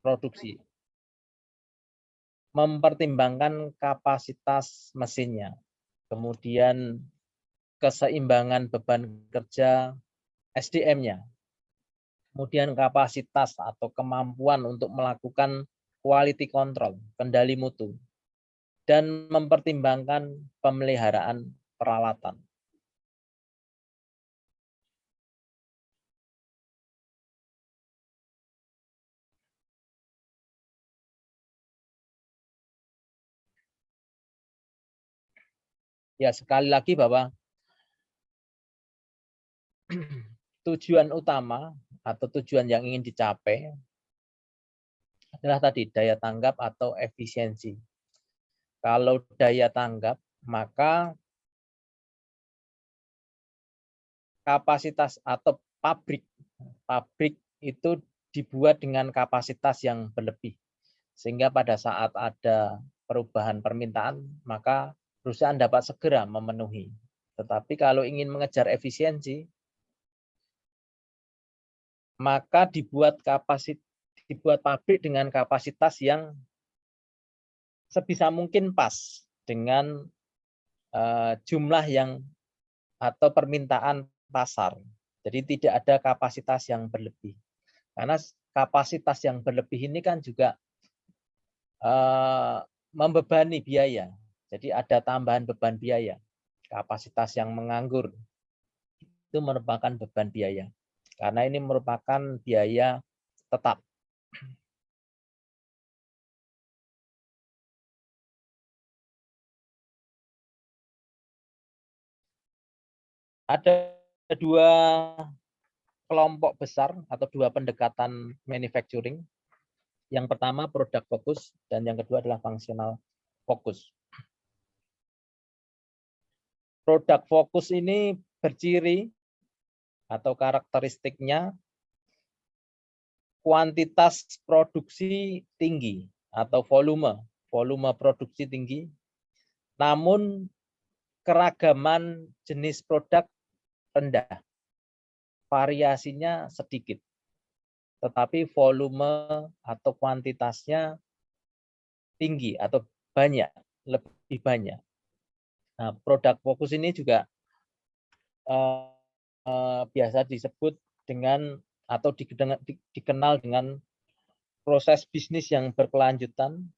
produksi. Mempertimbangkan kapasitas mesinnya, kemudian keseimbangan beban kerja SDM-nya, kemudian kapasitas atau kemampuan untuk melakukan quality control, kendali mutu, dan mempertimbangkan pemeliharaan peralatan. Ya, sekali lagi bahwa tujuan utama atau tujuan yang ingin dicapai adalah tadi daya tanggap atau efisiensi. Kalau daya tanggap, maka kapasitas atau pabrik itu dibuat dengan kapasitas yang berlebih. Sehingga pada saat ada perubahan permintaan, maka perusahaan dapat segera memenuhi. Tetapi kalau ingin mengejar efisiensi, maka dibuat pabrik dengan kapasitas yang sebisa mungkin pas dengan jumlah yang atau permintaan pasar. Jadi tidak ada kapasitas yang berlebih. Karena kapasitas yang berlebih ini kan juga membebani biaya. Jadi ada tambahan beban biaya. Kapasitas yang menganggur itu merupakan beban biaya. Karena ini merupakan biaya tetap. Ada dua kelompok besar atau dua pendekatan manufacturing. Yang pertama produk fokus dan yang kedua adalah fungsional fokus. Produk fokus ini berciri atau karakteristiknya kuantitas produksi tinggi atau volume produksi tinggi, namun keragaman jenis produk rendah, variasinya sedikit, tetapi volume atau kuantitasnya tinggi atau banyak, lebih banyak. Nah, produk fokus ini juga biasa disebut dengan atau dikenal dengan proses bisnis yang berkelanjutan,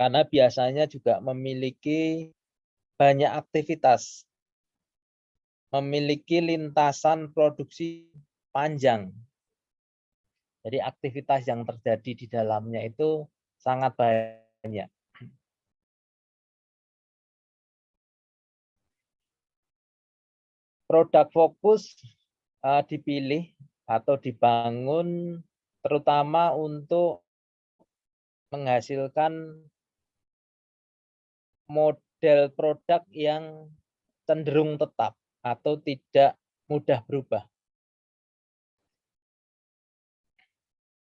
karena biasanya juga memiliki banyak aktivitas, memiliki lintasan produksi panjang. Jadi aktivitas yang terjadi di dalamnya itu sangat banyak. Produk fokus dipilih atau dibangun terutama untuk menghasilkan model produk yang cenderung tetap atau tidak mudah berubah.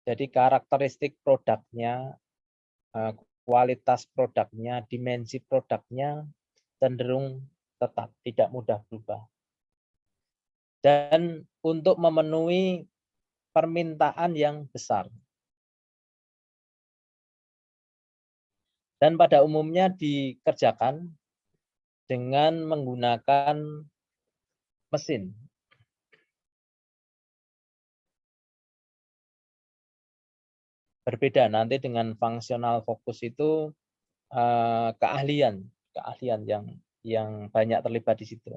Jadi karakteristik produknya, kualitas produknya, dimensi produknya cenderung tetap, tidak mudah berubah. Dan untuk memenuhi permintaan yang besar. Dan pada umumnya dikerjakan dengan menggunakan mesin. Berbeda nanti dengan fungsional fokus itu keahlian yang banyak terlibat di situ.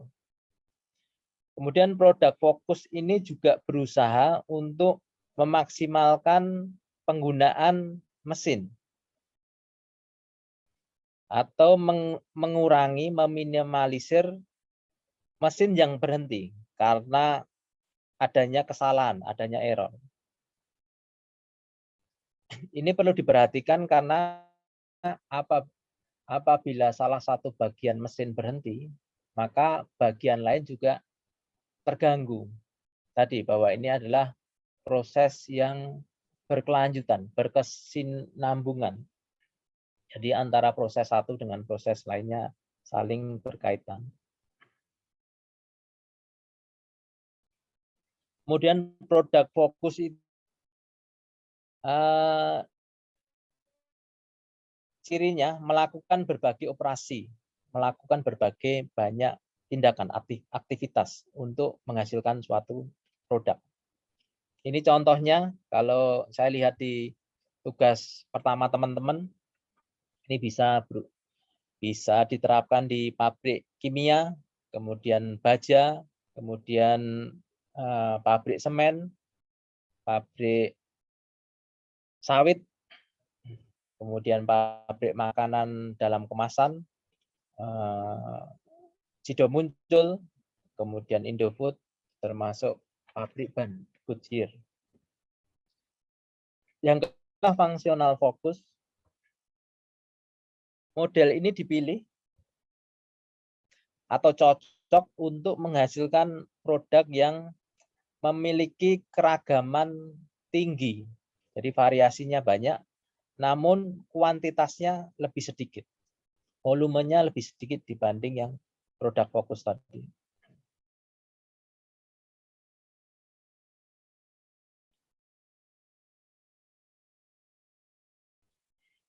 Kemudian produk fokus ini juga berusaha untuk memaksimalkan penggunaan mesin atau mengurangi, meminimalisir mesin yang berhenti karena adanya kesalahan, adanya error. Ini perlu diperhatikan karena apabila salah satu bagian mesin berhenti, maka bagian lain juga terganggu. Tadi bahwa ini adalah proses yang berkelanjutan, berkesinambungan. Jadi antara proses satu dengan proses lainnya saling berkaitan. Kemudian produk fokus itu Cirinya melakukan berbagai operasi, melakukan berbagai banyak tindakan aktivitas untuk menghasilkan suatu produk. Ini contohnya kalau saya lihat di tugas pertama teman-teman, ini bisa diterapkan di pabrik kimia, kemudian baja, kemudian pabrik semen, pabrik sawit, kemudian pabrik makanan dalam kemasan, Sido Muncul, kemudian Indofood, termasuk pabrik ban Goodyear. Yang kedua, fungsional fokus. Model ini dipilih atau cocok untuk menghasilkan produk yang memiliki keragaman tinggi. Jadi variasinya banyak, namun kuantitasnya lebih sedikit. Volumenya lebih sedikit dibanding yang produk fokus tadi.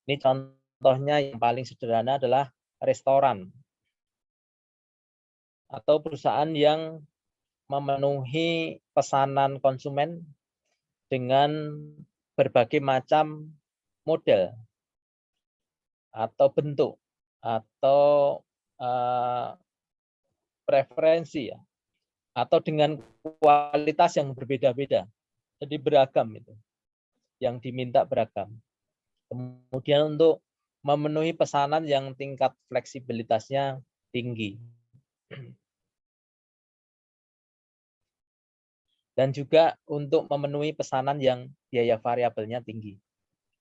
Ini contohnya yang paling sederhana adalah restoran atau perusahaan yang memenuhi pesanan konsumen dengan berbagai macam model atau bentuk atau preferensi ya, atau dengan kualitas yang berbeda-beda. Jadi beragam itu. Yang diminta beragam. Kemudian untuk memenuhi pesanan yang tingkat fleksibilitasnya tinggi. Dan juga untuk memenuhi pesanan yang biaya variabelnya tinggi.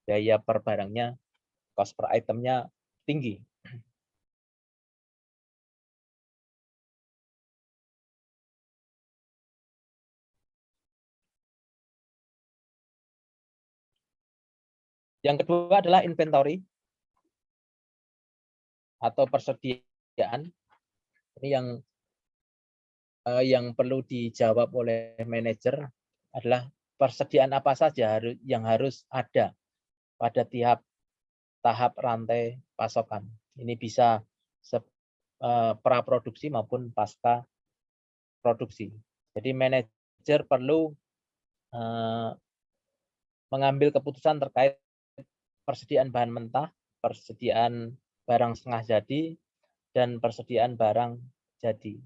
Biaya per barangnya, cost per itemnya tinggi. Yang kedua adalah inventory atau persediaan. Ini yang perlu dijawab oleh manajer adalah persediaan apa saja yang harus ada pada tahap rantai pasokan. Ini bisa praproduksi maupun pasca produksi. Jadi manajer perlu mengambil keputusan terkait persediaan bahan mentah, persediaan barang setengah jadi, dan persediaan barang jadi.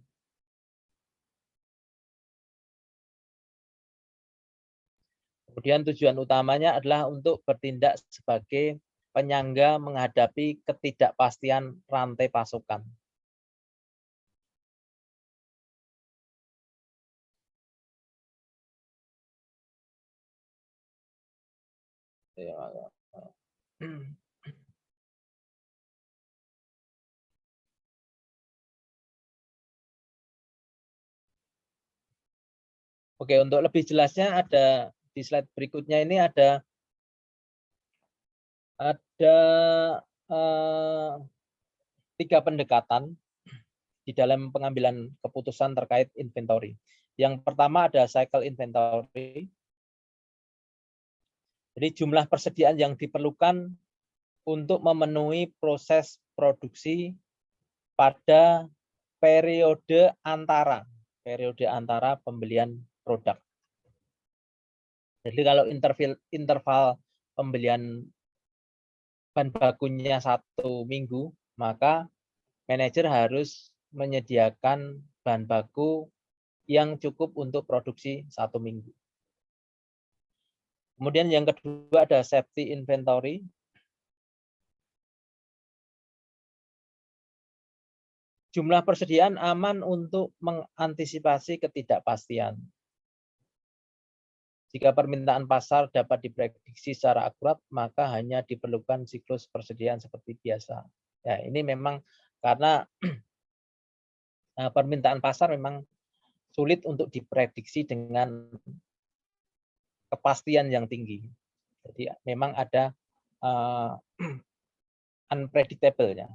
Kemudian tujuan utamanya adalah untuk bertindak sebagai penyangga menghadapi ketidakpastian rantai pasokan. Oke, untuk lebih jelasnya ada di slide berikutnya ini ada tiga pendekatan di dalam pengambilan keputusan terkait inventory. Yang pertama ada cycle inventory. Jadi jumlah persediaan yang diperlukan untuk memenuhi proses produksi pada periode antara pembelian produk. Jadi kalau interval pembelian bahan bakunya 1 minggu, maka manajer harus menyediakan bahan baku yang cukup untuk produksi 1 minggu. Kemudian yang kedua ada safety inventory. Jumlah persediaan aman untuk mengantisipasi ketidakpastian. Jika permintaan pasar dapat diprediksi secara akurat, maka hanya diperlukan siklus persediaan seperti biasa. Ya, ini memang karena permintaan pasar memang sulit untuk diprediksi dengan kepastian yang tinggi. Jadi memang ada unpredictable ya.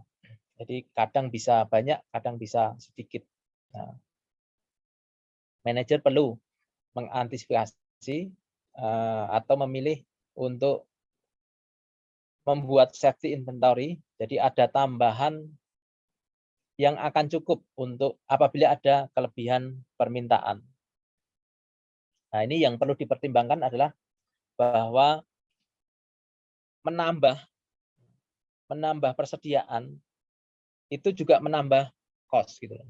Jadi kadang bisa banyak, kadang bisa sedikit. Nah, manajer perlu mengantisipasi atau memilih untuk membuat safety inventory. Jadi ada tambahan yang akan cukup untuk apabila ada kelebihan permintaan. Nah, ini yang perlu dipertimbangkan adalah bahwa menambah persediaan itu juga menambah cost gitu.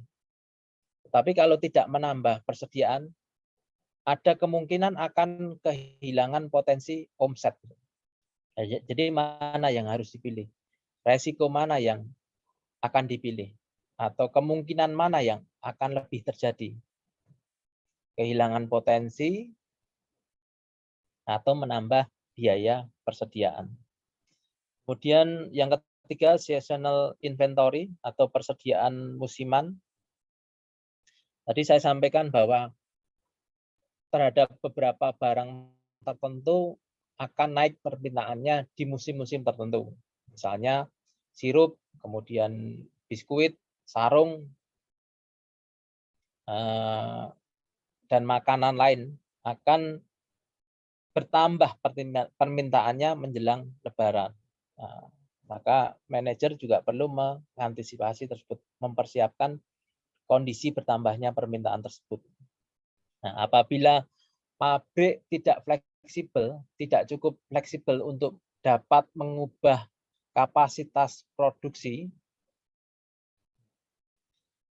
Tapi kalau tidak menambah persediaan, ada kemungkinan akan kehilangan potensi omset. Jadi mana yang harus dipilih? Resiko mana yang akan dipilih? Atau kemungkinan mana yang akan lebih terjadi? Kehilangan potensi atau menambah biaya persediaan. Kemudian yang ketiga, seasonal inventory atau persediaan musiman. Tadi saya sampaikan bahwa terhadap beberapa barang tertentu akan naik permintaannya di musim-musim tertentu. Misalnya sirup, kemudian biskuit, sarung, dan makanan lain akan bertambah permintaannya menjelang Lebaran. Nah, maka manajer juga perlu mengantisipasi tersebut, mempersiapkan kondisi bertambahnya permintaan tersebut. Nah, apabila pabrik tidak fleksibel, tidak cukup fleksibel untuk dapat mengubah kapasitas produksi,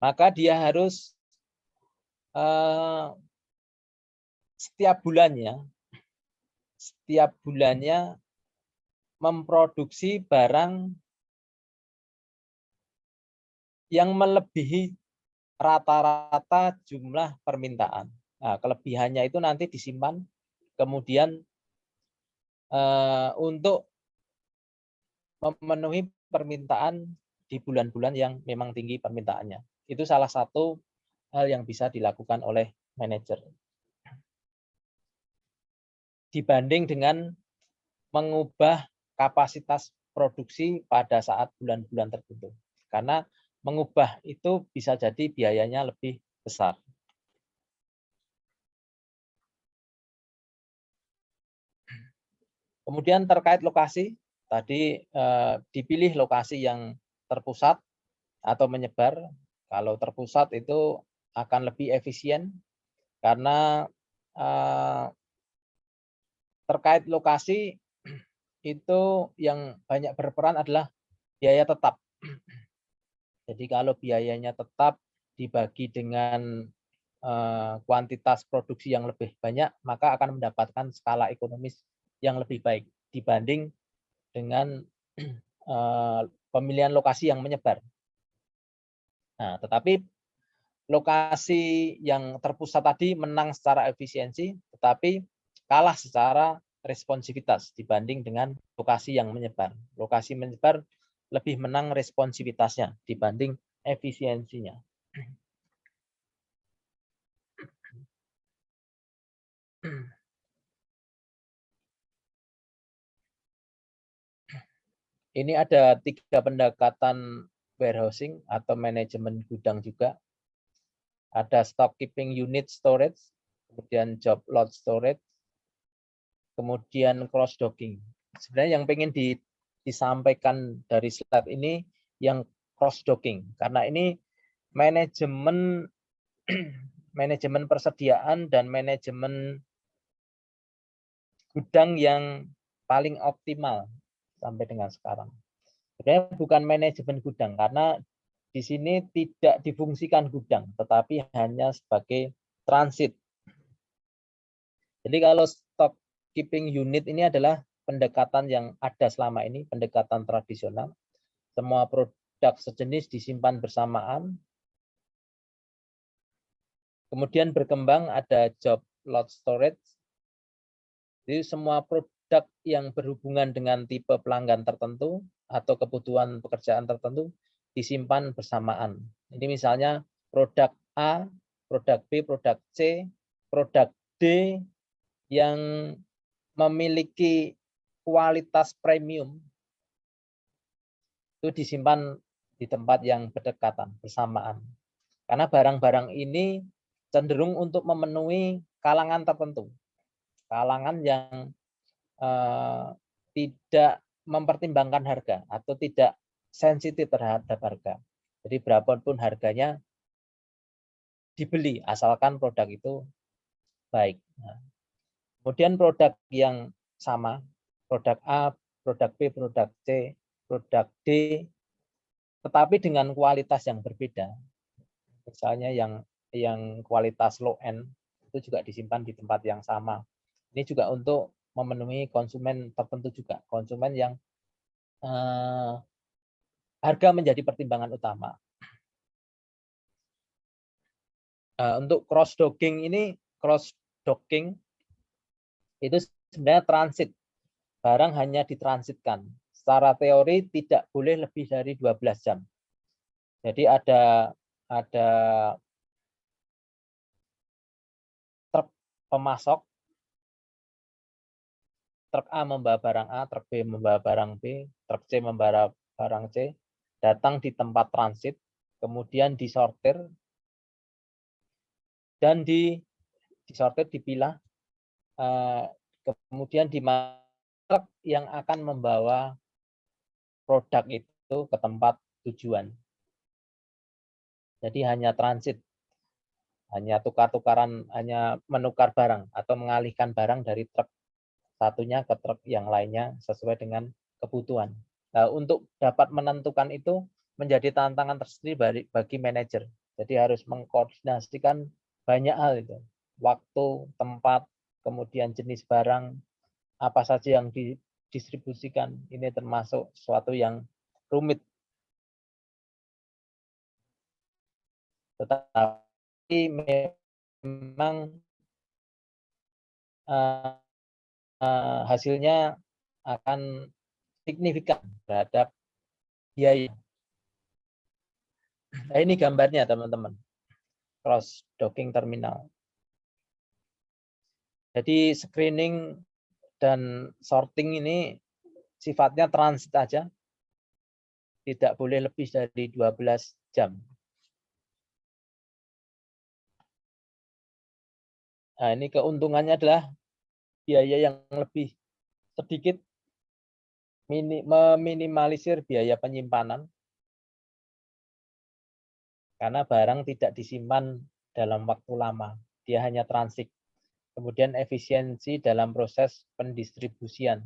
maka dia harus setiap bulannya memproduksi barang yang melebihi rata-rata jumlah permintaan. Nah, kelebihannya itu nanti disimpan, kemudian untuk memenuhi permintaan di bulan-bulan yang memang tinggi permintaannya. Itu salah satu hal yang bisa dilakukan oleh manajer. Dibanding dengan mengubah kapasitas produksi pada saat bulan-bulan tertentu. Karena mengubah itu bisa jadi biayanya lebih besar. Kemudian terkait lokasi, tadi dipilih lokasi yang terpusat atau menyebar. Kalau terpusat itu akan lebih efisien karena terkait lokasi itu yang banyak berperan adalah biaya tetap. Jadi kalau biayanya tetap dibagi dengan kuantitas produksi yang lebih banyak, maka akan mendapatkan skala ekonomis yang lebih baik dibanding dengan pemilihan lokasi yang menyebar. Nah, tetapi lokasi yang terpusat tadi menang secara efisiensi, tetapi kalah secara responsivitas dibanding dengan lokasi yang menyebar. Lokasi menyebar lebih menang responsivitasnya dibanding efisiensinya. Ini ada 3 pendekatan warehousing atau manajemen gudang juga. Ada stock keeping unit storage, kemudian job lot storage, kemudian cross docking. Sebenarnya yang pengen disampaikan dari slide ini yang cross docking, karena ini manajemen persediaan dan manajemen gudang yang paling optimal sampai dengan sekarang. Sebenarnya bukan manajemen gudang, karena di sini tidak difungsikan gudang, tetapi hanya sebagai transit. Jadi kalau stock keeping unit ini adalah pendekatan yang ada selama ini, pendekatan tradisional. Semua produk sejenis disimpan bersamaan. Kemudian berkembang ada job lot storage. Jadi semua produk yang berhubungan dengan tipe pelanggan tertentu atau kebutuhan pekerjaan tertentu disimpan bersamaan. Ini misalnya produk A, produk B, produk C, produk D yang memiliki kualitas premium itu disimpan di tempat yang berdekatan, bersamaan. Karena barang-barang ini cenderung untuk memenuhi kalangan tertentu. Kalangan yang tidak mempertimbangkan harga atau tidak sensitif terhadap harga. Jadi berapapun harganya dibeli asalkan produk itu baik. Nah, kemudian produk yang sama, produk A, produk B, produk C, produk D, tetapi dengan kualitas yang berbeda. Misalnya yang kualitas low end itu juga disimpan di tempat yang sama. Ini juga untuk memenuhi konsumen tertentu juga, konsumen yang harga menjadi pertimbangan utama. Untuk cross docking itu sebenarnya transit. Barang hanya ditransitkan. Secara teori tidak boleh lebih dari 12 jam. Jadi ada truk pemasok, truk A membawa barang A, truk B membawa barang B, truk C membawa barang C, datang di tempat transit, kemudian disortir dan disortir, dipilah, kemudian di truk yang akan membawa produk itu ke tempat tujuan. Jadi hanya transit, hanya tukar-tukaran, hanya menukar barang atau mengalihkan barang dari truk satunya ke truk yang lainnya sesuai dengan kebutuhan. Nah, untuk dapat menentukan itu menjadi tantangan tersendiri bagi manajer. Jadi harus mengkoordinasikan banyak hal itu. Waktu, tempat, kemudian jenis barang, apa saja yang didistribusikan. Ini termasuk sesuatu yang rumit. Tetapi memang hasilnya akan signifikan terhadap biaya. Nah, ini gambarnya teman-teman, cross docking terminal. Jadi screening dan sorting ini sifatnya transit aja, tidak boleh lebih dari 12 jam. Nah, ini keuntungannya adalah biaya yang lebih sedikit, meminimalisir biaya penyimpanan, karena barang tidak disimpan dalam waktu lama, dia hanya transit. Kemudian efisiensi dalam proses pendistribusian.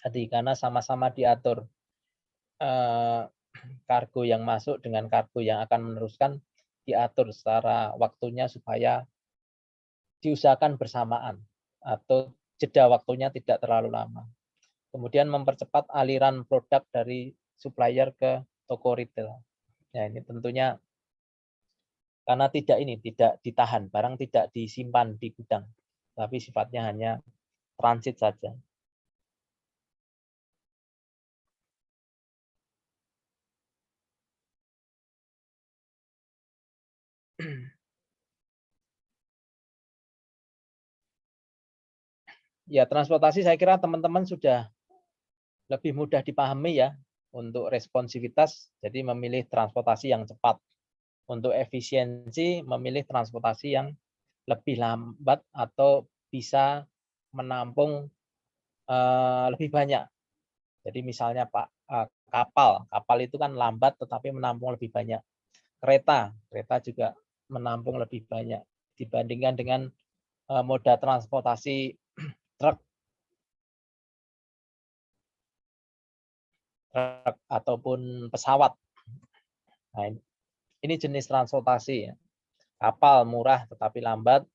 Jadi karena sama-sama diatur kargo yang masuk dengan kargo yang akan meneruskan, diatur secara waktunya supaya diusahakan bersamaan atau jeda waktunya tidak terlalu lama. Kemudian mempercepat aliran produk dari supplier ke toko retail. Nah, ini tentunya karena tidak ditahan, barang tidak disimpan di gudang, tapi sifatnya hanya transit saja. Ya, transportasi saya kira teman-teman sudah lebih mudah dipahami ya untuk responsivitas, jadi memilih transportasi yang cepat. Untuk efisiensi, memilih transportasi yang lebih lambat atau bisa menampung lebih banyak. Jadi misalnya kapal itu kan lambat tetapi menampung lebih banyak. Kereta juga menampung lebih banyak dibandingkan dengan moda transportasi truk ataupun pesawat. Nah, ini jenis transportasi ya. Kapal murah tetapi lambat,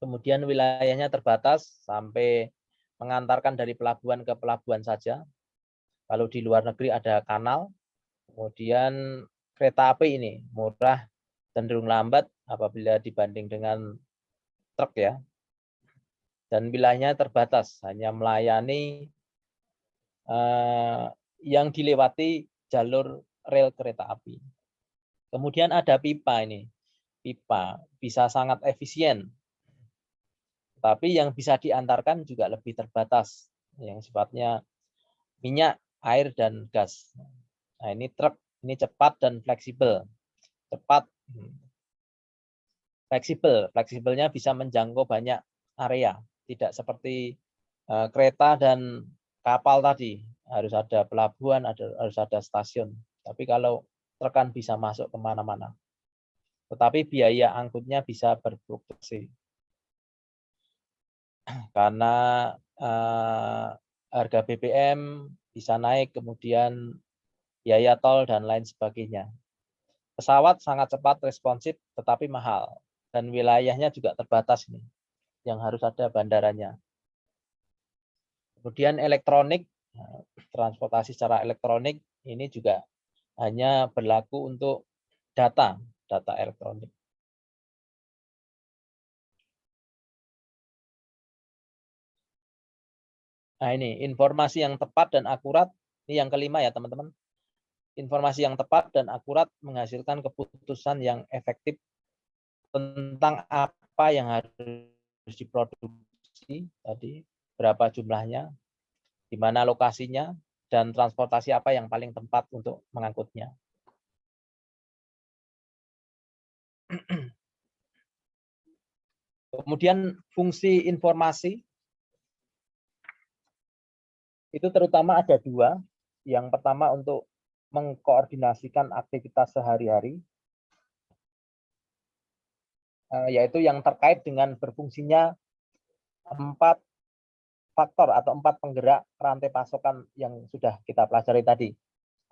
kemudian wilayahnya terbatas sampai mengantarkan dari pelabuhan ke pelabuhan saja. Kalau di luar negeri ada kanal, kemudian kereta api ini murah, cenderung lambat apabila dibanding dengan truk ya. Dan wilayahnya terbatas, hanya melayani yang dilewati jalur rel kereta api. Kemudian ada pipa ini. Pipa bisa sangat efisien, tapi yang bisa diantarkan juga lebih terbatas, yang sifatnya minyak, air, dan gas. Nah, ini truk, ini cepat dan fleksibel. Cepat, fleksibelnya bisa menjangkau banyak area, tidak seperti kereta dan kapal tadi, harus ada pelabuhan, harus ada stasiun. Tapi kalau truk kan bisa masuk kemana-mana. Tetapi biaya angkutnya bisa berfluktuasi. Karena harga BBM bisa naik, kemudian biaya tol dan lain sebagainya. Pesawat sangat cepat responsif tetapi mahal dan wilayahnya juga terbatas nih, yang harus ada bandaranya. Kemudian elektronik, transportasi secara elektronik ini juga hanya berlaku untuk data elektronik. Nah ini informasi yang tepat dan akurat, ini yang kelima ya teman-teman. Informasi yang tepat dan akurat menghasilkan keputusan yang efektif tentang apa yang harus diproduksi tadi, berapa jumlahnya, di mana lokasinya, dan transportasi apa yang paling tepat untuk mengangkutnya. Kemudian fungsi informasi itu terutama ada dua. Yang pertama untuk mengkoordinasikan aktivitas sehari-hari, yaitu yang terkait dengan berfungsinya 4 faktor atau 4 penggerak rantai pasokan yang sudah kita pelajari tadi.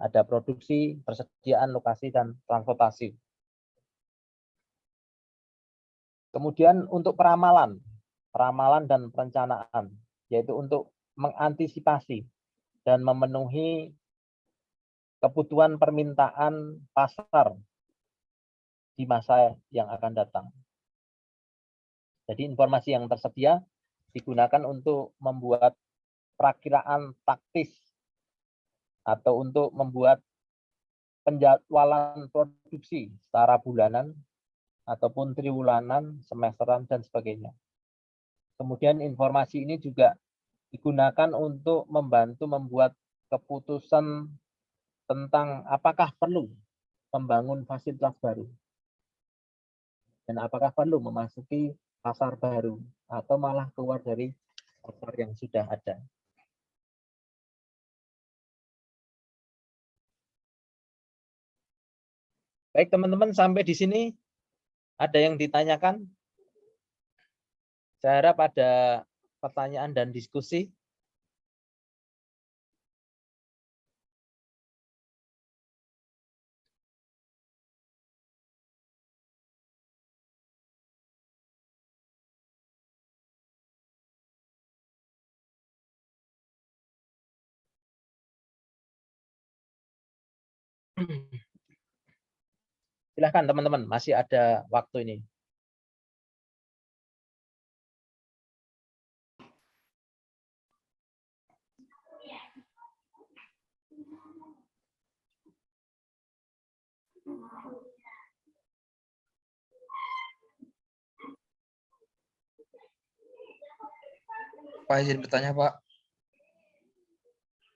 Ada produksi, persediaan, lokasi, dan transportasi. Kemudian untuk peramalan dan perencanaan, yaitu untuk mengantisipasi dan memenuhi kebutuhan permintaan pasar di masa yang akan datang. Jadi informasi yang tersedia digunakan untuk membuat perakiraan taktis atau untuk membuat penjadwalan produksi secara bulanan ataupun triwulanan, semesteran, dan sebagainya. Kemudian informasi ini juga digunakan untuk membantu membuat keputusan tentang apakah perlu membangun fasilitas baru dan apakah perlu memasuki pasar baru atau malah keluar dari pasar yang sudah ada. Baik teman-teman, sampai di sini ada yang ditanyakan? Saya harap ada pertanyaan dan diskusi. Silahkan teman-teman, masih ada waktu ini. Pak izin bertanya Pak.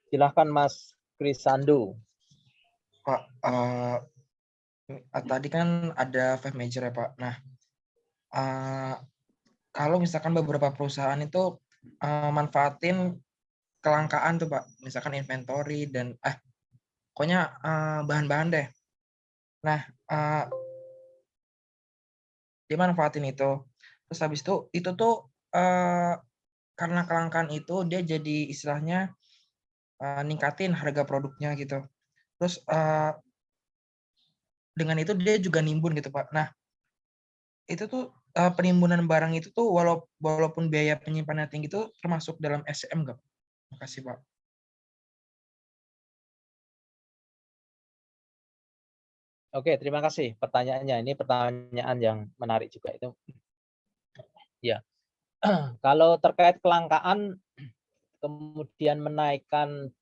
Silahkan Mas Krisando. Pak, tadi kan ada 5 major ya Pak. Nah, kalau misalkan beberapa perusahaan itu manfaatin kelangkaan tuh Pak, misalkan inventory dan pokoknya bahan-bahan deh. Nah, dia manfaatin itu. Terus habis itu tuh karena kelangkaan itu dia jadi istilahnya ningkatin harga produknya gitu. Terus dengan itu dia juga nimbun gitu Pak. Nah, itu tuh penimbunan barang itu tuh walaupun biaya penyimpanannya tinggi itu termasuk dalam SCM nggak? Makasih Pak. Oke, terima kasih pertanyaannya. Ini pertanyaan yang menarik juga itu. Ya, kalau terkait kelangkaan kemudian menaikkan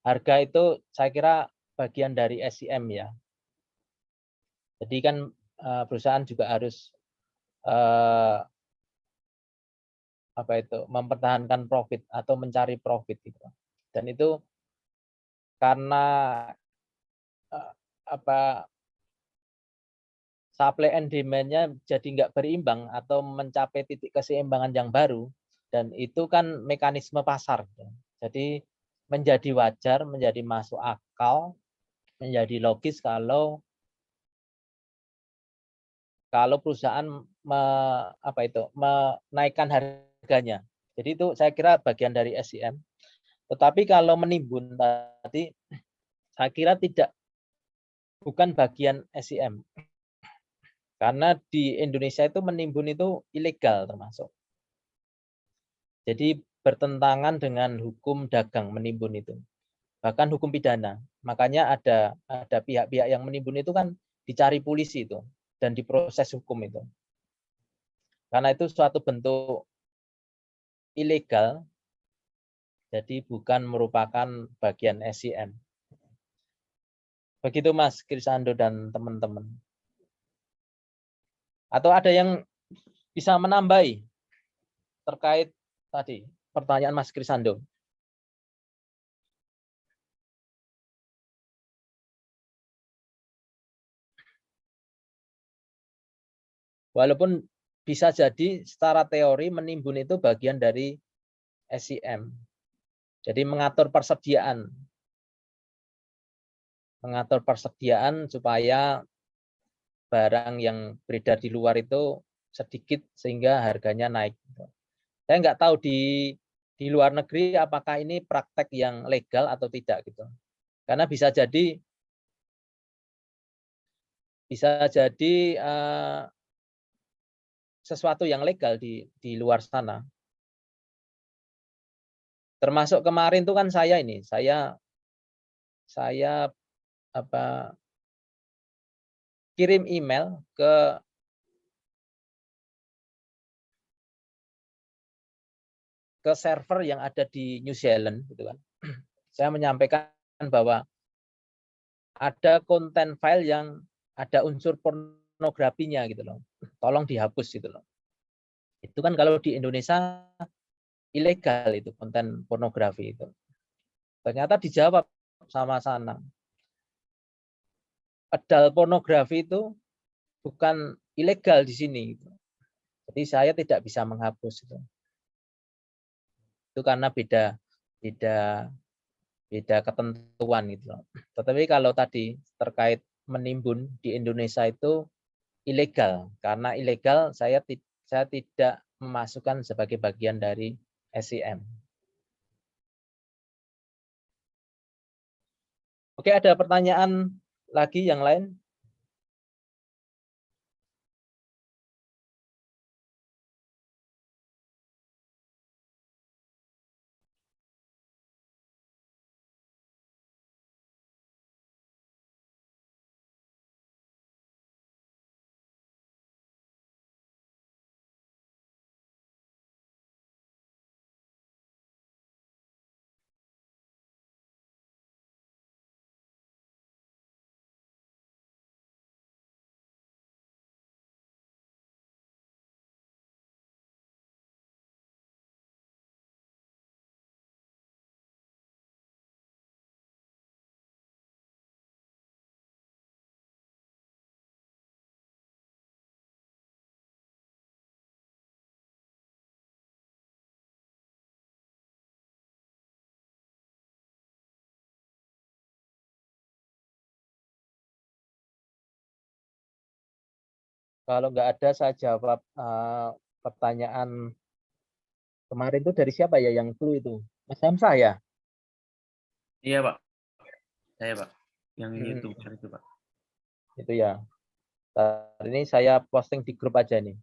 harga itu saya kira bagian dari SCM ya. Jadi kan perusahaan juga harus mempertahankan profit atau mencari profit gitu. Dan itu karena supply and demand-nya jadi nggak berimbang atau mencapai titik keseimbangan yang baru, dan itu kan mekanisme pasar. Jadi menjadi wajar, menjadi masuk akal, menjadi logis kalau perusahaan menaikkan harganya. Jadi itu saya kira bagian dari SEM. Tetapi kalau menimbun tadi, saya kira bukan bagian SEM. Karena di Indonesia itu menimbun itu ilegal termasuk. Jadi bertentangan dengan hukum dagang menimbun itu. Bahkan hukum pidana. Makanya ada pihak-pihak yang menimbun itu kan dicari polisi itu dan diproses hukum itu. Karena itu suatu bentuk ilegal, jadi bukan merupakan bagian SEM. Begitu Mas Krisando dan teman-teman. Atau ada yang bisa menambahi terkait tadi pertanyaan Mas Krisando? Walaupun bisa jadi secara teori menimbun itu bagian dari SEM. Jadi mengatur persediaan supaya barang yang beredar di luar itu sedikit sehingga harganya naik. Saya nggak tahu di luar negeri apakah ini praktek yang legal atau tidak gitu. Karena bisa jadi sesuatu yang legal di luar sana. Termasuk kemarin tuh kan saya kirim email ke server yang ada di New Zealand gitu kan. Saya menyampaikan bahwa ada konten file yang ada unsur pornografinya gitu loh. Tolong dihapus gitu loh. Itu kan kalau di Indonesia ilegal itu konten pornografi itu. Ternyata dijawab sama sana. Adult pornografi itu bukan ilegal di sini. Jadi saya tidak bisa menghapus itu. Itu karena beda ketentuan gitu loh. Tetapi kalau tadi terkait menimbun di Indonesia itu ilegal. Karena ilegal saya tidak memasukkan sebagai bagian dari SEM. Oke, ada pertanyaan lagi yang lain? Kalau nggak ada, saya jawab pertanyaan kemarin itu dari siapa ya yang clue itu? Mas Hamzah ya? Iya, Pak. Saya, Pak. Yang YouTuber itu, Pak. Itu ya. Hari ini saya posting di grup aja nih.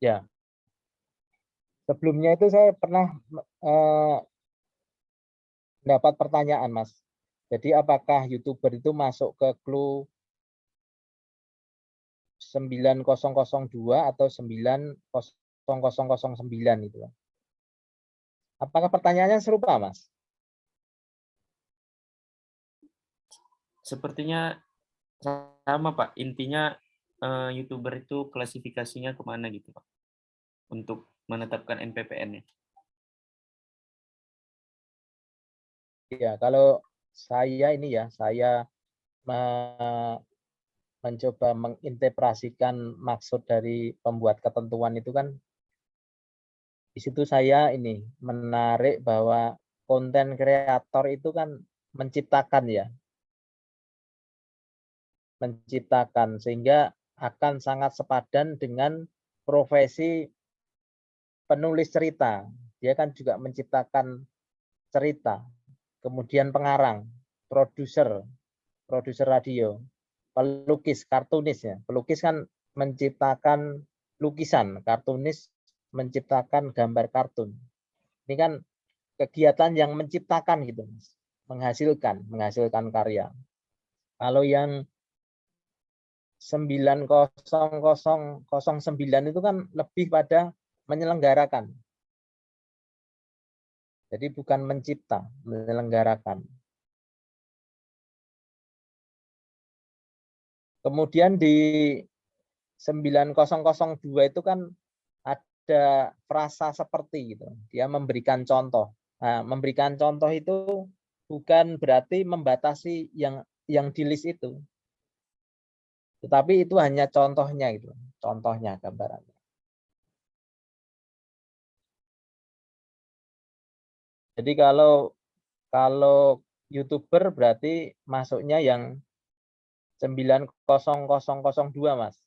Ya, sebelumnya itu saya pernah mendapat pertanyaan, Mas. Jadi apakah YouTuber itu masuk ke clue 9002 atau 90009 itu? Apakah pertanyaannya serupa, Mas? Sepertinya sama, Pak. Intinya YouTuber itu klasifikasinya kemana gitu, Pak, untuk menetapkan NPPN-nya. Ya, kalau saya ini ya, saya mencoba mengintegrasikan maksud dari pembuat ketentuan itu kan, di situ saya ini menarik bahwa konten kreator itu kan menciptakan ya, menciptakan sehingga akan sangat sepadan dengan profesi penulis cerita. Dia kan juga menciptakan cerita, kemudian pengarang, produser, produser radio, pelukis, kartunis ya. Pelukis kan menciptakan lukisan, kartunis menciptakan gambar kartun. Ini kan kegiatan yang menciptakan gitu, Mas. Menghasilkan karya. Kalau yang 90009 itu kan lebih pada menyelenggarakan. Jadi bukan mencipta, menyelenggarakan. Kemudian di 9002 itu kan ada frasa seperti gitu. Dia memberikan contoh. Nah, memberikan contoh itu bukan berarti membatasi yang di list itu. Tetapi itu hanya contohnya gitu. Contohnya gambarannya. Jadi kalau YouTuber berarti masuknya yang 90002, Mas.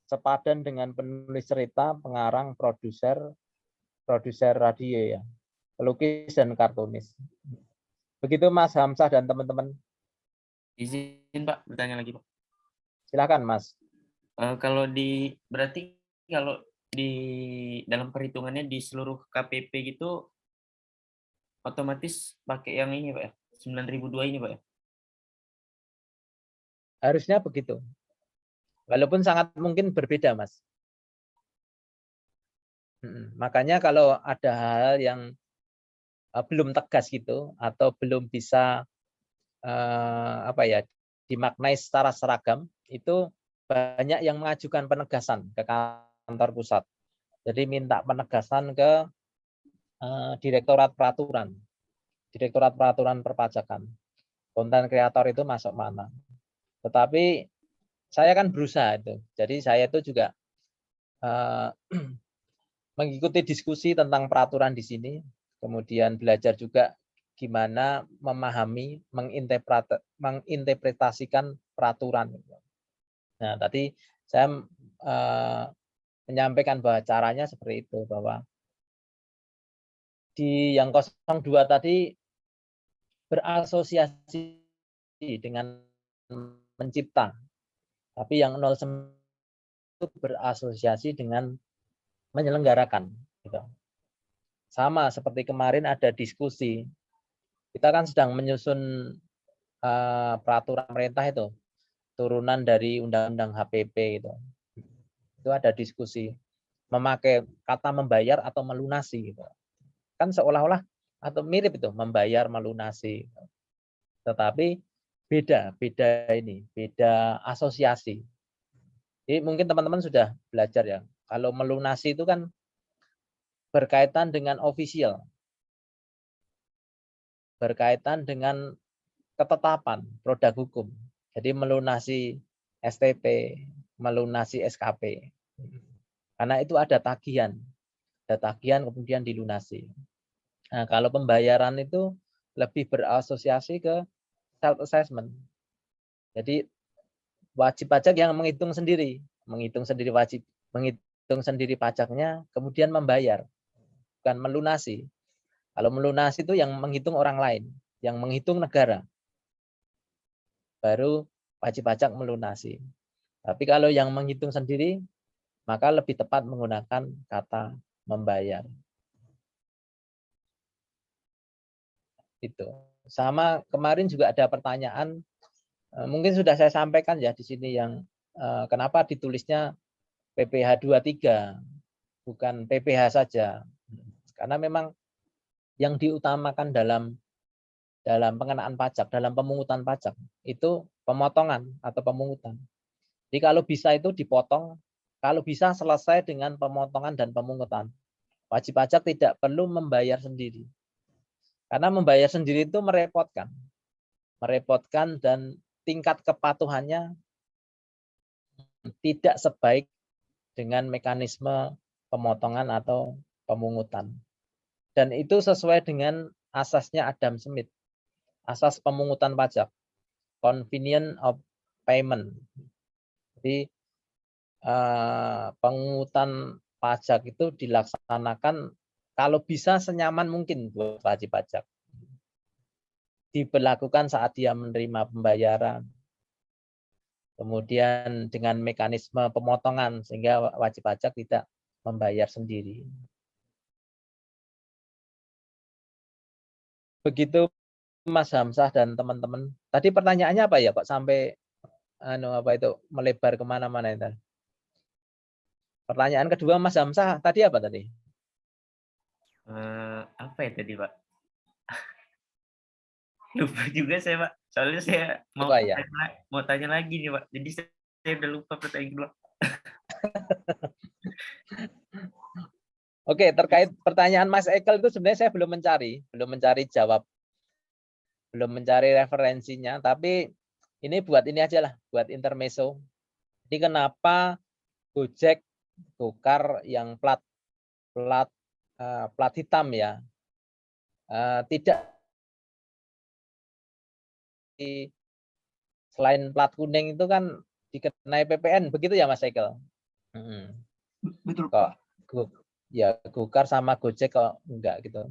Sepadan dengan penulis cerita, pengarang, produser radio ya, pelukis dan kartunis. Begitu Mas Hamzah dan teman-teman. Izin, Pak, bertanya lagi, Pak. Silakan, Mas. Berarti kalau di dalam perhitungannya di seluruh KPP gitu otomatis pakai yang ini, Pak ya, 9002 ini, Pak ya? Harusnya begitu. Walaupun sangat mungkin berbeda, Mas. Makanya kalau ada hal yang belum tegas gitu atau belum bisa dimaknai secara seragam, itu banyak yang mengajukan penegasan ke kantor pusat. Jadi minta penegasan ke Direktorat Peraturan Perpajakan. Konten kreator itu masuk mana? Tetapi saya kan berusaha itu. Jadi saya itu juga mengikuti diskusi tentang peraturan di sini, kemudian belajar juga gimana memahami, menginterpretasikan peraturan. Nah, tadi saya menyampaikan bahwa caranya seperti itu, bahwa di yang 02 tadi berasosiasi dengan mencipta, tapi yang 09 itu berasosiasi dengan menyelenggarakan. Gitu. Sama seperti kemarin ada diskusi, kita kan sedang menyusun peraturan pemerintah itu, turunan dari Undang-Undang HPP gitu. Itu ada diskusi memakai kata membayar atau melunasi gitu. Kan seolah-olah atau mirip itu membayar melunasi. Tetapi beda asosiasi. Jadi mungkin teman-teman sudah belajar ya. Kalau melunasi itu kan berkaitan dengan official, berkaitan dengan ketetapan produk hukum. Jadi melunasi STP, melunasi SKP. Karena itu ada tagihan kemudian dilunasi. Nah, kalau pembayaran itu lebih berasosiasi ke self assessment. Jadi wajib pajak yang menghitung sendiri pajaknya, kemudian membayar, bukan melunasi. Kalau melunasi itu yang menghitung orang lain, yang menghitung negara, baru wajib pajak melunasi. Tapi kalau yang menghitung sendiri, maka lebih tepat menggunakan kata membayar. Itu. Sama kemarin juga ada pertanyaan, mungkin sudah saya sampaikan ya di sini yang kenapa ditulisnya PPh 23 bukan PPh saja. Karena memang yang diutamakan dalam pengenaan pajak, dalam pemungutan pajak itu pemotongan atau pemungutan. Jadi kalau bisa itu dipotong, kalau bisa selesai dengan pemotongan dan pemungutan. Wajib pajak tidak perlu membayar sendiri. Karena membayar sendiri itu merepotkan. Merepotkan dan tingkat kepatuhannya tidak sebaik dengan mekanisme pemotongan atau pemungutan. Dan itu sesuai dengan asasnya Adam Smith. Asas pemungutan pajak. Convenience of payment. Jadi pemungutan pajak itu dilaksanakan kalau bisa senyaman mungkin buat wajib pajak. Diberlakukan saat dia menerima pembayaran. Kemudian dengan mekanisme pemotongan sehingga wajib pajak tidak membayar sendiri. Begitu Mas Hamzah dan teman-teman. Tadi pertanyaannya apa ya Pak sampai melebar kemana-mana itu? Pertanyaan kedua Mas Hamzah tadi apa tadi? Apa ya tadi Pak? Lupa juga saya Pak. Soalnya saya mau tanya lagi nih Pak. Jadi saya udah lupa pertanyaan kedua. Oke, terkait pertanyaan Mas Ekel itu sebenarnya saya belum mencari jawab, belum mencari referensinya, tapi ini buat ini aja lah, buat intermezzo. Jadi kenapa Gojek, Gokar yang plat hitam ya, tidak selain plat kuning itu kan dikenai PPN, begitu ya Mas Ekel? Betul kok ya Gokar sama Gojek kok enggak gitu.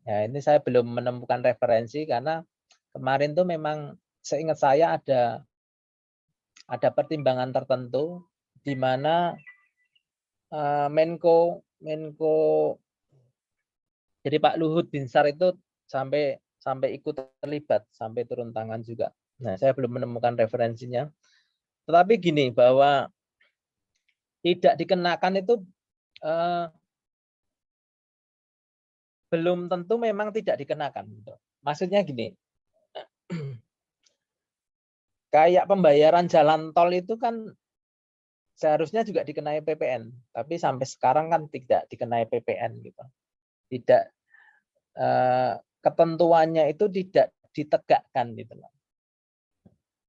Ya ini saya belum menemukan referensi karena kemarin tuh memang seingat saya ada pertimbangan tertentu di mana Menko jadi Pak Luhut Binsar itu sampai ikut terlibat, sampai turun tangan juga. Nah, saya belum menemukan referensinya. Tetapi gini bahwa tidak dikenakan itu belum tentu memang tidak dikenakan. Maksudnya gini, kayak pembayaran jalan tol itu kan seharusnya juga dikenai PPN, tapi sampai sekarang kan tidak dikenai PPN gitu. Tidak ketentuannya itu tidak ditegakkan gitu loh.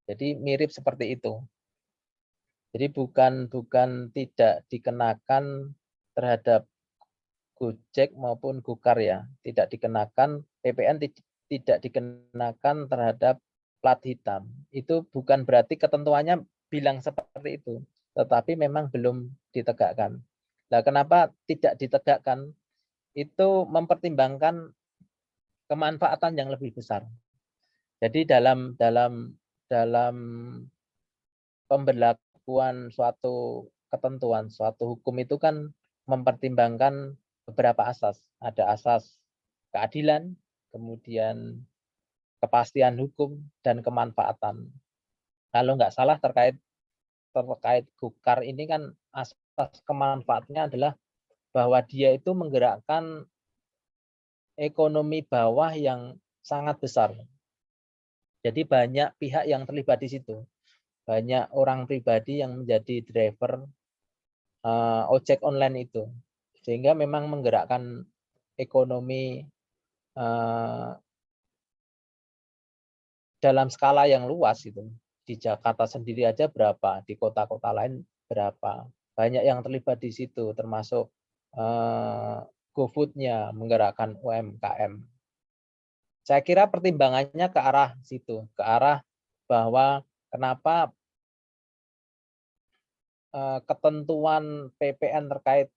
Jadi mirip seperti itu. Jadi bukan tidak dikenakan terhadap Gojek maupun Gokar ya, tidak dikenakan PPN tidak dikenakan terhadap plat hitam. Itu bukan berarti ketentuannya bilang seperti itu, tetapi memang belum ditegakkan. Nah, kenapa tidak ditegakkan? Itu mempertimbangkan kemanfaatan yang lebih besar. Jadi dalam pemberlakuan suatu ketentuan, suatu hukum itu kan mempertimbangkan beberapa asas. Ada asas keadilan, kemudian kepastian hukum, dan kemanfaatan. Kalau nggak salah terkait Gokar ini kan asas kemanfaatnya adalah bahwa dia itu menggerakkan ekonomi bawah yang sangat besar. Jadi banyak pihak yang terlibat di situ. Banyak orang pribadi yang menjadi driver ojek online itu. Sehingga memang menggerakkan ekonomi dalam skala yang luas itu. Di Jakarta sendiri aja berapa, di kota-kota lain berapa. Banyak yang terlibat di situ, termasuk GoFood-nya menggerakkan UMKM. Saya kira pertimbangannya ke arah situ, ke arah bahwa kenapa ketentuan PPN terkait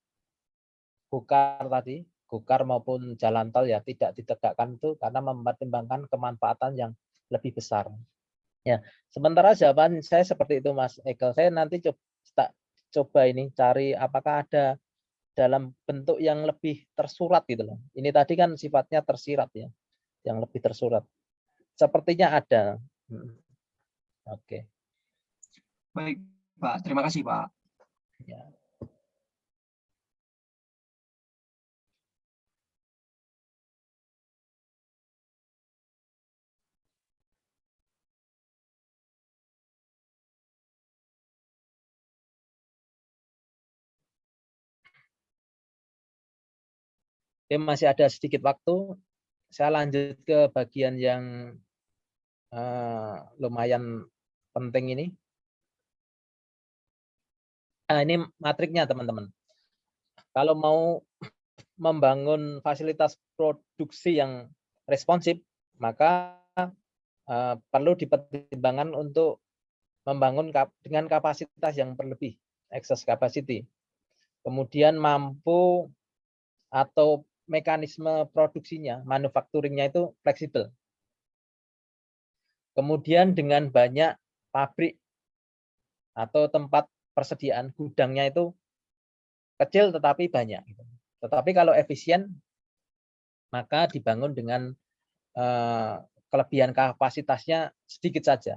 Gokar tadi, Gokar maupun jalan tol ya tidak ditegakkan itu karena mempertimbangkan kemanfaatan yang lebih besar. Ya, sementara jawaban saya seperti itu Mas Ekel. Saya nanti coba ini cari apakah ada dalam bentuk yang lebih tersurat gitu loh. Ini tadi kan sifatnya tersirat ya, yang lebih tersurat. Sepertinya ada. Oke. Baik, Pak. Terima kasih, Pak. Ya. Oke, masih ada sedikit waktu. Saya lanjut ke bagian yang lumayan penting ini. Nah, ini matriknya teman-teman. Kalau mau membangun fasilitas produksi yang responsif, maka perlu dipertimbangkan untuk membangun dengan kapasitas yang berlebih, excess capacity. Kemudian mampu atau mekanisme produksinya, manufacturing-nya itu fleksibel. Kemudian dengan banyak pabrik atau tempat persediaan gudangnya itu kecil tetapi banyak. Tetapi kalau efisien, maka dibangun dengan kelebihan kapasitasnya sedikit saja.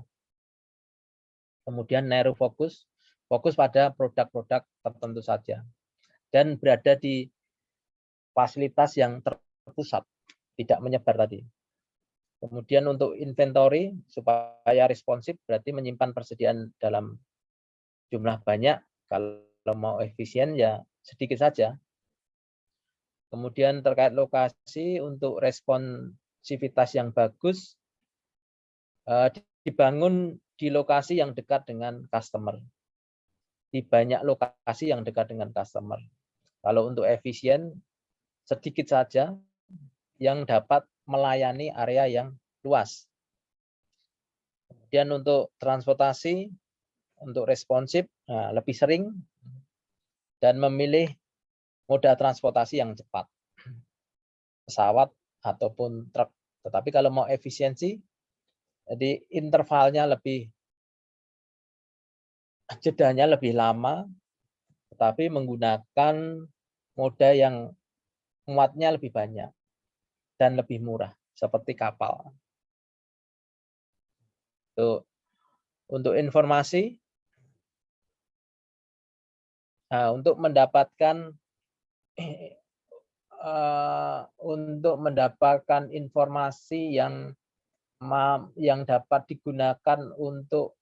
Kemudian narrow fokus pada produk-produk tertentu saja. Dan berada di fasilitas yang terpusat, tidak menyebar tadi. Kemudian untuk inventory supaya responsif berarti menyimpan persediaan dalam jumlah banyak. Kalau mau efisien ya sedikit saja. Kemudian terkait lokasi untuk responsivitas yang bagus dibangun di lokasi yang dekat dengan customer. Di banyak lokasi yang dekat dengan customer. Kalau untuk efisien sedikit saja yang dapat melayani area yang luas. Kemudian untuk transportasi, untuk responsif, lebih sering dan memilih moda transportasi yang cepat, pesawat ataupun truk. Tetapi kalau mau efisiensi, jadi intervalnya lebih, jedanya lebih lama, tetapi menggunakan moda yang muatnya lebih banyak dan lebih murah, seperti kapal. Untuk informasi, untuk mendapatkan informasi yang dapat digunakan untuk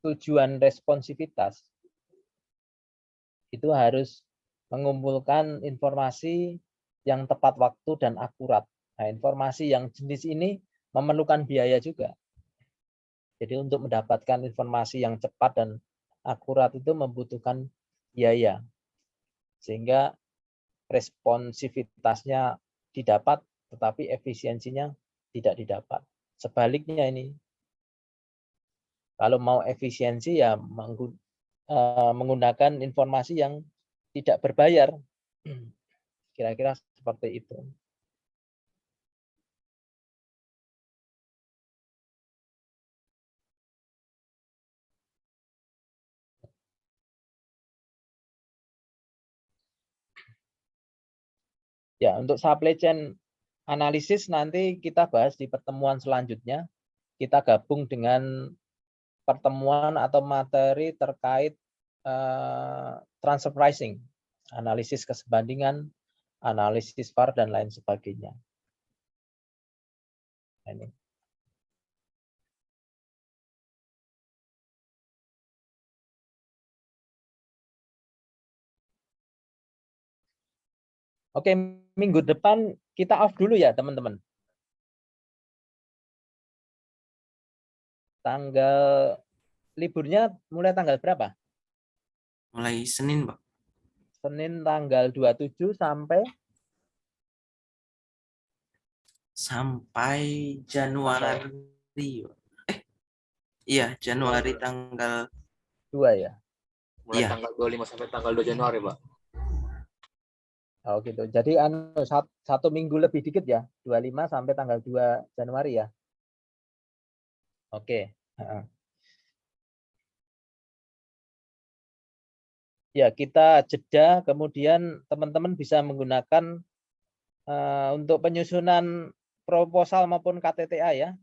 tujuan responsivitas, itu harus mengumpulkan informasi yang tepat waktu dan akurat. Nah, informasi yang jenis ini memerlukan biaya juga. Jadi untuk mendapatkan informasi yang cepat dan akurat itu membutuhkan biaya. Sehingga responsivitasnya didapat, tetapi efisiensinya tidak didapat. Sebaliknya ini, kalau mau efisiensi ya menggunakan informasi yang tidak berbayar. Kira-kira seperti itu. Ya, untuk supply chain analisis nanti kita bahas di pertemuan selanjutnya. Kita gabung dengan pertemuan atau materi terkait transfer pricing, analisis kesebandingan, analisis VAR, dan lain sebagainya. Ini. Oke, minggu depan kita off dulu ya, teman-teman. Liburnya mulai tanggal berapa? Mulai Senin, Pak. Senin tanggal 27 sampai Januari. Iya, Januari tanggal 2 ya. Mulai Iya. tanggal 25 sampai tanggal 2 Januari, Pak. Oh gitu. Jadi satu minggu lebih dikit ya, 25 sampai tanggal 2 Januari ya. Oke. Ya, kita jeda, kemudian teman-teman bisa menggunakan untuk penyusunan proposal maupun KTTA ya.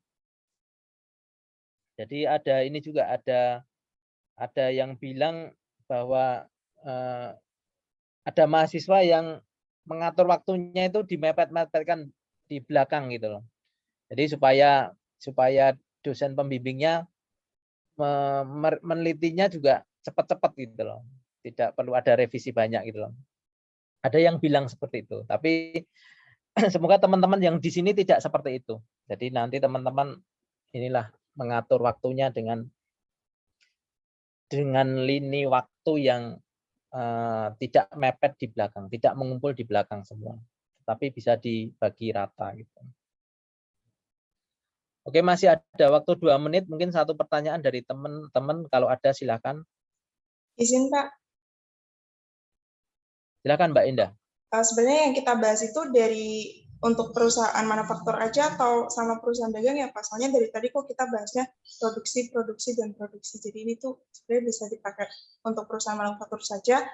Jadi ada ini juga ada yang bilang bahwa ada mahasiswa yang mengatur waktunya itu dimepet-mepetkan di belakang gitu loh. Jadi supaya dosen pembimbingnya menelitinya juga cepat-cepat gitu loh. Tidak perlu ada revisi banyak gitu loh. Ada yang bilang seperti itu, tapi semoga teman-teman yang di sini tidak seperti itu. Jadi nanti teman-teman inilah mengatur waktunya dengan lini waktu yang tidak mepet di belakang, tidak mengumpul di belakang semua, tapi bisa dibagi rata gitu. Oke, masih ada waktu 2 menit, mungkin satu pertanyaan dari teman-teman, kalau ada silakan. Izin Pak, Silakan Mbak Indah. sebenarnya yang kita bahas itu dari untuk perusahaan manufaktur aja atau sama perusahaan dagang ya Pak? Soalnya dari tadi kok kita bahasnya produksi, dan produksi. Jadi ini tuh sebenarnya bisa dipakai untuk perusahaan manufaktur saja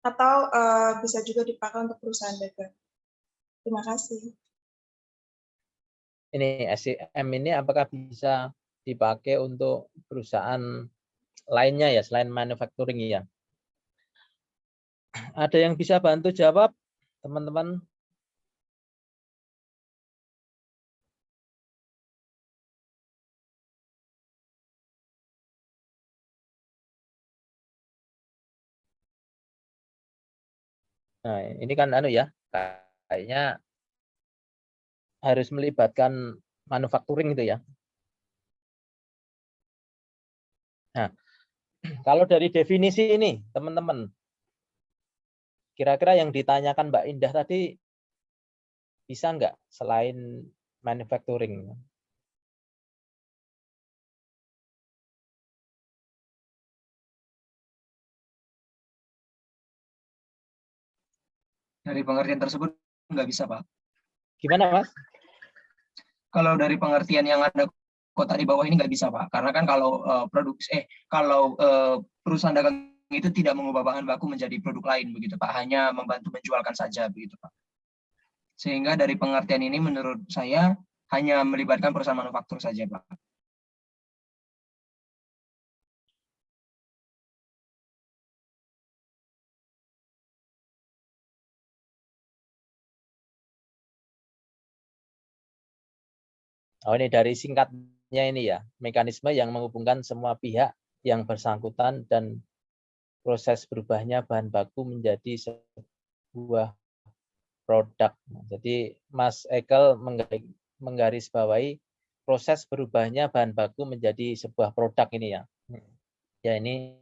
atau bisa juga dipakai untuk perusahaan dagang. Terima kasih. Ini SCM ini apakah bisa dipakai untuk perusahaan lainnya ya, selain manufacturing ya? Ada yang bisa bantu jawab, teman-teman? Nah, ini kan ya, kayaknya harus melibatkan manufacturing itu ya. Nah, kalau dari definisi ini, teman-teman, kira-kira yang ditanyakan Mbak Indah tadi bisa nggak selain manufacturing? Dari pengertian tersebut nggak bisa, Pak. Gimana, Mas? Kalau dari pengertian yang ada kota di bawah ini nggak bisa, Pak. Karena kan kalau perusahaan dagang itu tidak mengubah bahan baku menjadi produk lain begitu, Pak. Hanya membantu menjualkan saja begitu, Pak. Sehingga dari pengertian ini menurut saya hanya melibatkan perusahaan manufaktur saja, Pak. Oh, ini dari singkatnya ini ya, mekanisme yang menghubungkan semua pihak yang bersangkutan dan proses berubahnya bahan baku menjadi sebuah produk. Jadi Mas Ekel menggarisbawahi proses berubahnya bahan baku menjadi sebuah produk ini ya. Ya ini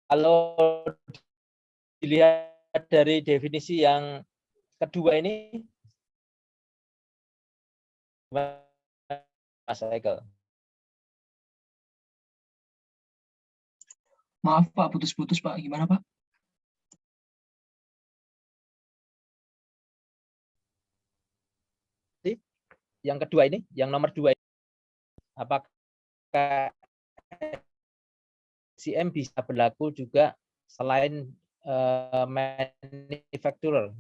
kalau dilihat dari definisi yang kedua ini, Mas Ekel. Maaf Pak, putus-putus Pak. Gimana Pak? Yang kedua ini, yang nomor 2 ini, apakah SCM bisa berlaku juga selain manufacturer?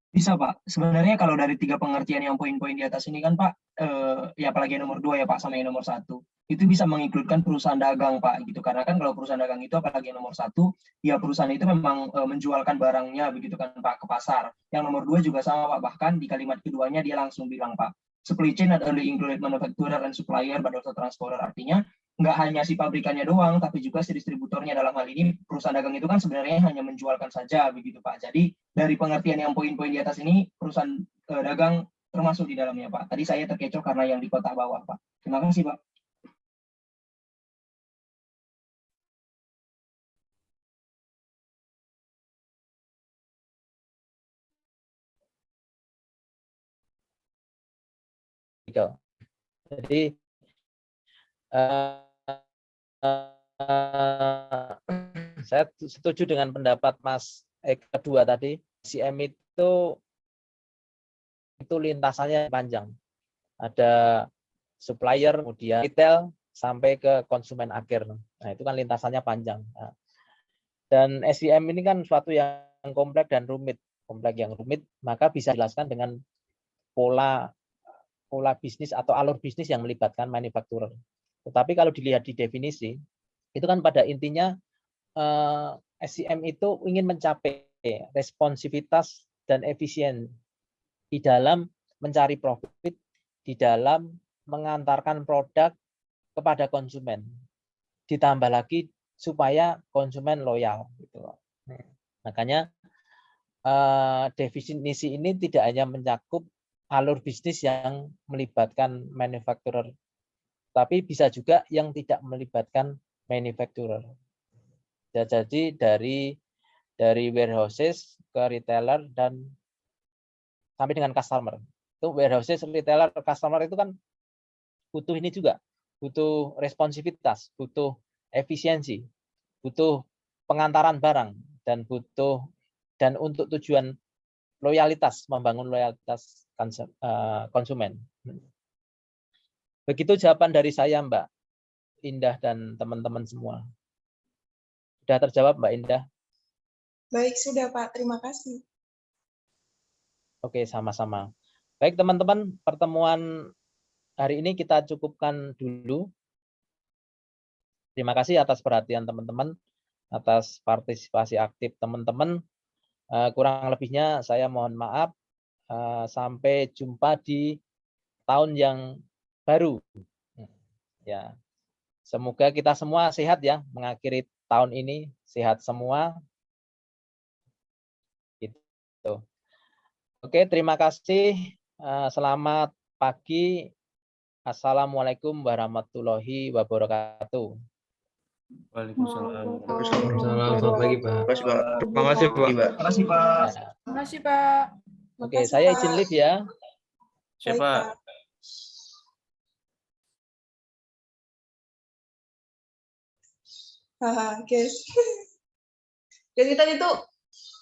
Bisa Pak. Sebenarnya kalau dari 3 pengertian yang poin-poin di atas ini kan Pak, ya apalagi yang nomor 2 ya Pak sama yang nomor 1, itu bisa menginkludkan perusahaan dagang Pak gitu. Karena kan kalau perusahaan dagang itu apalagi yang nomor 1, ya perusahaan itu memang menjualkan barangnya begitu kan Pak ke pasar. Yang nomor 2 juga sama Pak, bahkan di kalimat keduanya dia langsung bilang Pak, supply chain not only included manufacturer and supplier but also transporter. Artinya nggak hanya si pabrikannya doang, tapi juga si distributornya. Dalam hal ini perusahaan dagang itu kan sebenarnya hanya menjualkan saja begitu Pak. Jadi dari pengertian yang poin-poin di atas ini, perusahaan dagang termasuk di dalamnya Pak. Tadi saya terkecoh karena yang di kotak bawah Pak. Terima kasih Pak. Jadi saya setuju dengan pendapat Mas kedua tadi, SCM itu lintasannya panjang. ada supplier, kemudian retail, sampai ke konsumen akhir. Nah, itu kan lintasannya panjang. Nah, dan SCM ini kan suatu yang kompleks dan rumit. Kompleks yang rumit, maka bisa dijelaskan dengan pola bisnis atau alur bisnis yang melibatkan manufakturer. Tetapi kalau dilihat di definisi, itu kan pada intinya SCM itu ingin mencapai responsivitas dan efisien di dalam mencari profit, di dalam mengantarkan produk kepada konsumen. Ditambah lagi supaya konsumen loyal. Gitu. Makanya definisi ini tidak hanya mencakup alur bisnis yang melibatkan manufacturer, tapi bisa juga yang tidak melibatkan manufacturer. Jadi dari warehouses ke retailer dan sampai dengan customer. Itu warehouses, retailer, customer itu kan butuh ini juga, butuh responsivitas, butuh efisiensi, butuh pengantaran barang, dan untuk tujuan loyalitas, membangun loyalitas konsumen. Begitu jawaban dari saya, Mbak Indah dan teman-teman semua. Sudah terjawab, Mbak Indah? Baik, sudah Pak. Terima kasih. Oke, sama-sama. Baik, teman-teman, pertemuan hari ini kita cukupkan dulu. Terima kasih atas perhatian teman-teman, atas partisipasi aktif teman-teman. Kurang lebihnya saya mohon maaf. Sampai jumpa di tahun yang baru. Ya, semoga kita semua sehat ya, mengakhiri tahun ini sehat semua. Gitu. Oke, terima kasih. Selamat pagi. Assalamualaikum warahmatullahi wabarakatuh. Waalaikumsalam. Selamat pagi, Pak. Terima kasih, Pak. Terima kasih, Pak. Terima kasih, Pak. Oke, saya izin live ya. Siapa? Guys. Jadi tadi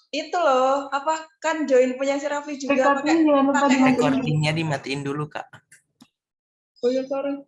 itu loh, apa kan join punya si Raffi juga pakai Recordingnya dimatiin dulu, Kak. Oh iya, sorry.